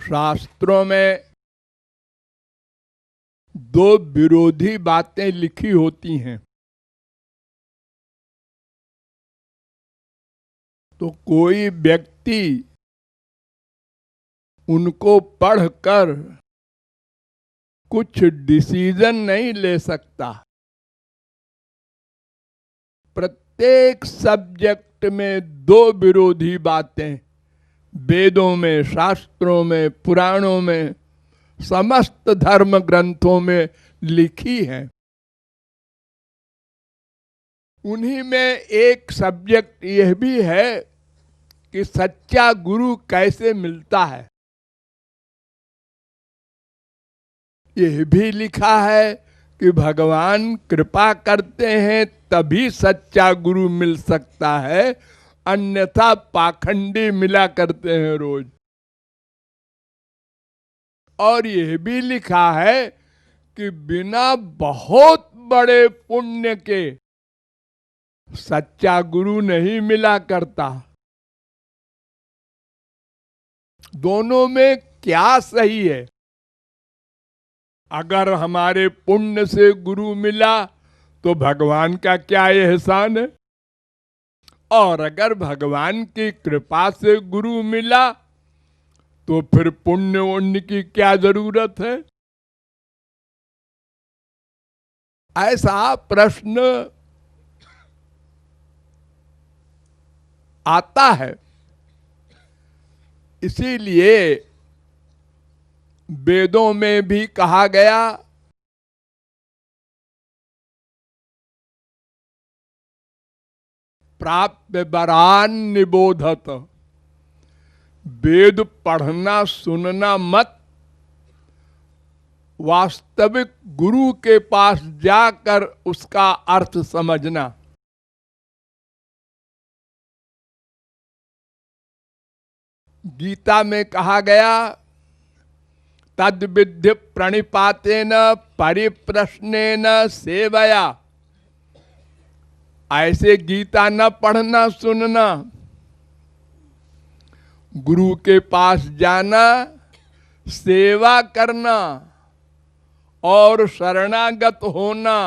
शास्त्रों में दो विरोधी बातें लिखी होती हैं, तो कोई व्यक्ति उनको पढ़कर कुछ डिसीजन नहीं ले सकता। प्रत्येक सब्जेक्ट में दो विरोधी बातें वेदों में, शास्त्रों में, पुराणों में, समस्त धर्म ग्रंथों में लिखी हैं। उन्हीं में एक सब्जेक्ट यह भी है कि सच्चा गुरु कैसे मिलता है। यह भी लिखा है कि भगवान कृपा करते हैं तभी सच्चा गुरु मिल सकता है, अन्यथा पाखंडी मिला करते हैं रोज। और यह भी लिखा है कि बिना बहुत बड़े पुण्य के सच्चा गुरु नहीं मिला करता। दोनों में क्या सही है? अगर हमारे पुण्य से गुरु मिला तो भगवान का क्या एहसान है, और अगर भगवान की कृपा से गुरु मिला तो फिर पुण्य उण्य की क्या जरूरत है? ऐसा प्रश्न आता है। इसीलिए वेदों में भी कहा गया प्राप्य वरान निबोधत। वेद पढ़ना सुनना मत, वास्तविक गुरु के पास जाकर उसका अर्थ समझना। गीता में कहा गया तद विद्य प्रणिपातेन परिप्रश्नेन सेवया। ऐसे गीता न पढ़ना सुनना, गुरु के पास जाना, सेवा करना और शरणागत होना,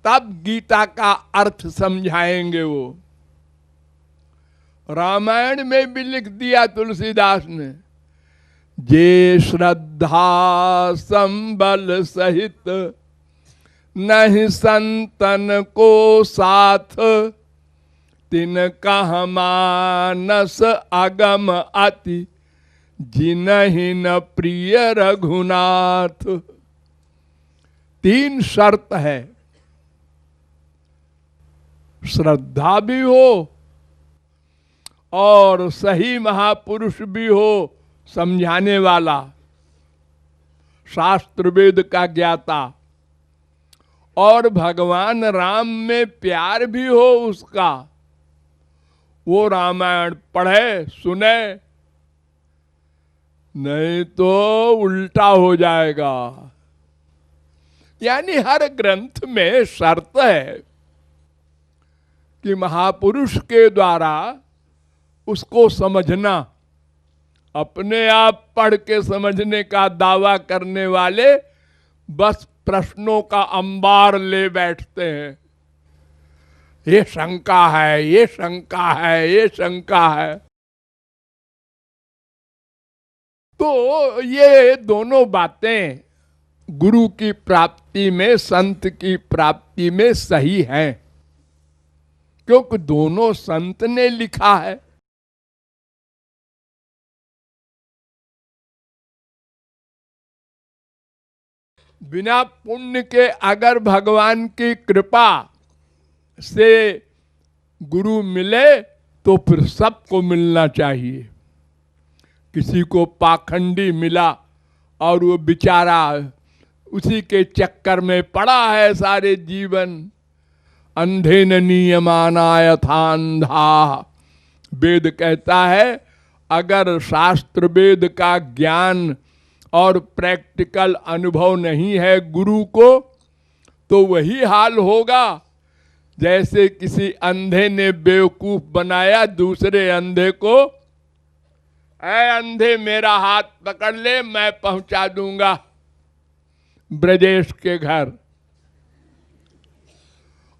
तब गीता का अर्थ समझाएंगे वो। रामायण में भी लिख दिया तुलसीदास ने, जे श्रद्धा संबल सहित नहीं संतन को साथ, तिनका मानस अगम अति जिनहि न प्रिय रघुनाथ। तीन शर्त है, श्रद्धा भी हो और सही महापुरुष भी हो समझाने वाला, शास्त्र वेद का ज्ञाता, और भगवान राम में प्यार भी हो उसका, वो रामायण पढ़े सुने, नहीं तो उल्टा हो जाएगा। यानी हर ग्रंथ में शर्त है कि महापुरुष के द्वारा उसको समझना। अपने आप पढ़ के समझने का दावा करने वाले बस प्रश्नों का अंबार ले बैठते हैं। ये शंका है, ये शंका है, ये शंका है। तो ये दोनों बातें गुरु की प्राप्ति में, संत की प्राप्ति में सही हैं, क्योंकि दोनों संत ने लिखा है। बिना पुण्य के अगर भगवान की कृपा से गुरु मिले तो फिर सबको मिलना चाहिए। किसी को पाखंडी मिला और वो बेचारा उसी के चक्कर में पड़ा है सारे जीवन। अंधे न नियमाना यथांधा, वेद कहता है अगर शास्त्र वेद का ज्ञान और प्रैक्टिकल अनुभव नहीं है गुरु को, तो वही हाल होगा जैसे किसी अंधे ने बेवकूफ बनाया दूसरे अंधे को। ऐ अंधे मेरा हाथ पकड़ ले, मैं पहुंचा दूंगा ब्रजेश के घर।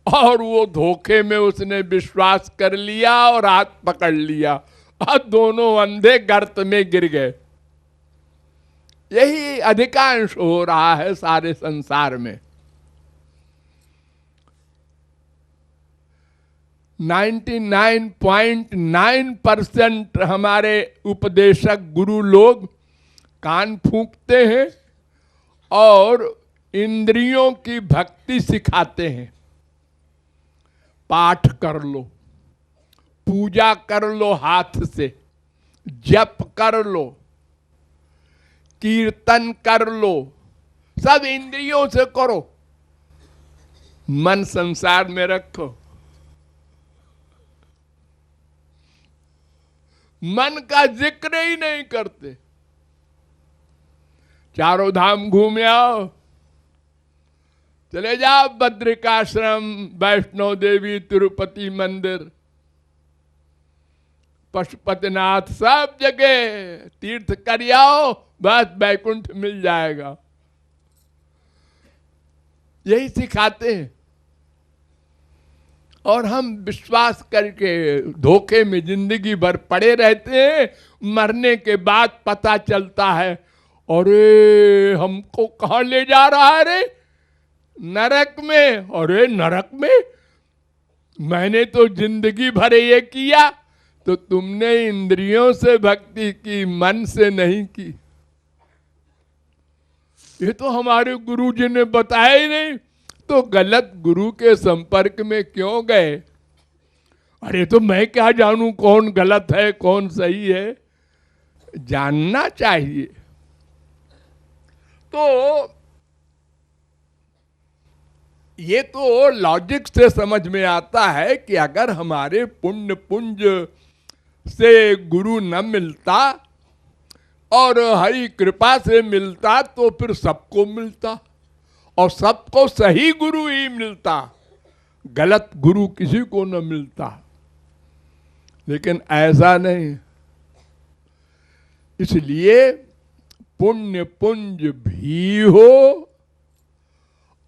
और वो धोखे में उसने विश्वास कर लिया और हाथ पकड़ लिया, और दोनों अंधे गर्त में गिर गए। यही अधिकांश हो रहा है सारे संसार में। 99.9% हमारे उपदेशक गुरु लोग कान फूंकते हैं और इंद्रियों की भक्ति सिखाते हैं। पाठ कर लो, पूजा कर लो, हाथ से जप कर लो, कीर्तन कर लो, सब इंद्रियों से करो, मन संसार में रखो। मन का जिक्र ही नहीं करते। चारों धाम घूम आओ, चले जाओ बद्रिकाश्रम, वैष्णो देवी, तिरुपति मंदिर, पशुपतिनाथ, सब जगह तीर्थ कर आओ, बस बैकुंठ मिल जाएगा। यही सिखाते हैं। और हम विश्वास करके धोखे में जिंदगी भर पड़े रहते हैं। मरने के बाद पता चलता है, अरे हमको कहां ले जा रहा है रे, नरक में। अरे नरक में? मैंने तो जिंदगी भर ये किया। तो तुमने इंद्रियों से भक्ति की, मन से नहीं की। ये तो हमारे गुरु जी ने बताया ही नहीं, तो गलत गुरु के संपर्क में क्यों गए? अरे तो मैं क्या जानूं कौन गलत है कौन सही है? जानना चाहिए। तो ये तो लॉजिक से समझ में आता है कि अगर हमारे पुण्य पुंज से गुरु न मिलता और हरि कृपा से मिलता तो फिर सबको मिलता, और सबको सही गुरु ही मिलता, गलत गुरु किसी को न मिलता। लेकिन ऐसा नहीं। इसलिए पुण्य पुंज भी हो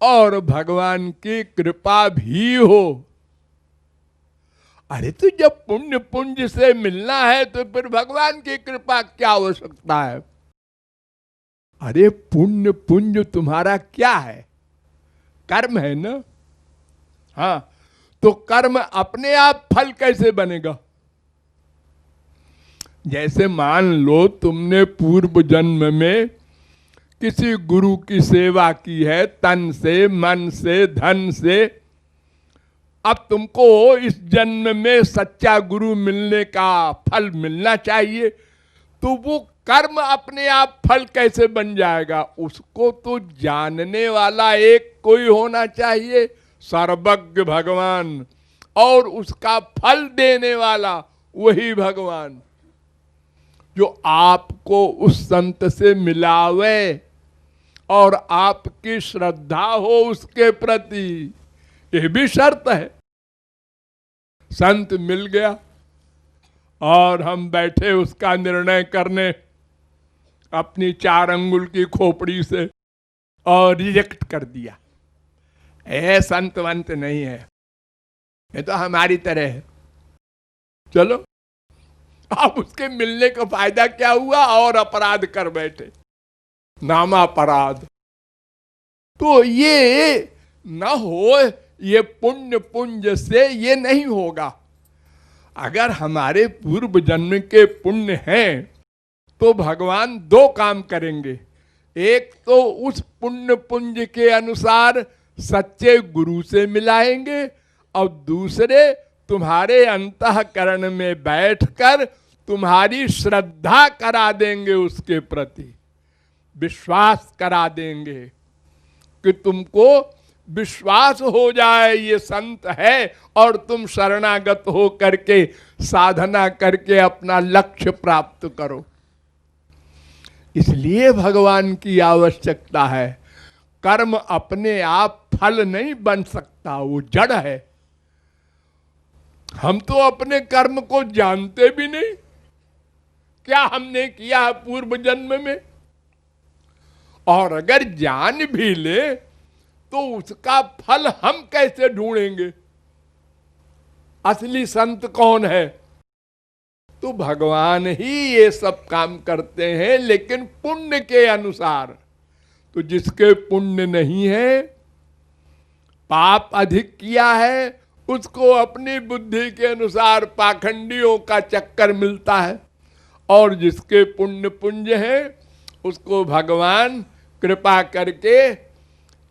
और भगवान की कृपा भी हो। अरे तो जब पुण्य पुंज से मिलना है तो फिर भगवान की कृपा क्या आवश्यकता है? अरे पुण्य पुंज तुम्हारा क्या है? कर्म है ना। हाँ, तो कर्म अपने आप फल कैसे बनेगा? जैसे मान लो तुमने पूर्व जन्म में किसी गुरु की सेवा की है, तन से, मन से, धन से। अब तुमको इस जन्म में सच्चा गुरु मिलने का फल मिलना चाहिए, तो वो कर्म अपने आप फल कैसे बन जाएगा? उसको तो जानने वाला एक कोई होना चाहिए, सर्वज्ञ भगवान, और उसका फल देने वाला वही भगवान, जो आपको उस संत से मिलावे और आपकी श्रद्धा हो उसके प्रति। ये भी शर्त है। संत मिल गया और हम बैठे उसका निर्णय करने अपनी 4 अंगुल की खोपड़ी से, और रिजेक्ट कर दिया। ए संत वंत नहीं है, ये तो हमारी तरह है। चलो, अब उसके मिलने का फायदा क्या हुआ? और अपराध कर बैठे, नामापराध। तो ये न हो, ये पुण्य पुंज से ये नहीं होगा। अगर हमारे पूर्व जन्म के पुण्य हैं तो भगवान 2 काम करेंगे। एक तो उस पुण्य पुंज के अनुसार सच्चे गुरु से मिलाएंगे, और दूसरे तुम्हारे अंतःकरण में बैठकर तुम्हारी श्रद्धा करा देंगे, उसके प्रति विश्वास करा देंगे, कि तुमको विश्वास हो जाए ये संत है, और तुम शरणागत हो करके साधना करके अपना लक्ष्य प्राप्त करो। इसलिए भगवान की आवश्यकता है। कर्म अपने आप फल नहीं बन सकता, वो जड़ है। हम तो अपने कर्म को जानते भी नहीं, क्या हमने किया है पूर्व जन्म में। और अगर जान भी ले तो उसका फल हम कैसे ढूंढेंगे। असली संत कौन है? तो भगवान ही ये सब काम करते हैं, लेकिन पुण्य के अनुसार। तो जिसके पुण्य नहीं है, पाप अधिक किया है, उसको अपनी बुद्धि के अनुसार पाखंडियों का चक्कर मिलता है। और जिसके पुण्य पुंज है, उसको भगवान कृपा करके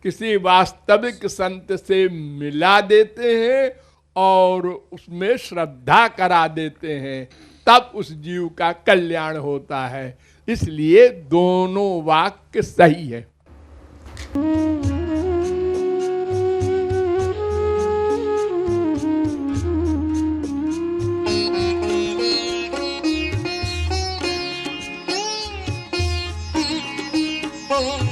किसी वास्तविक संत से मिला देते हैं और उसमें श्रद्धा करा देते हैं, तब उस जीव का कल्याण होता है। इसलिए दोनों वाक्य सही है। Oh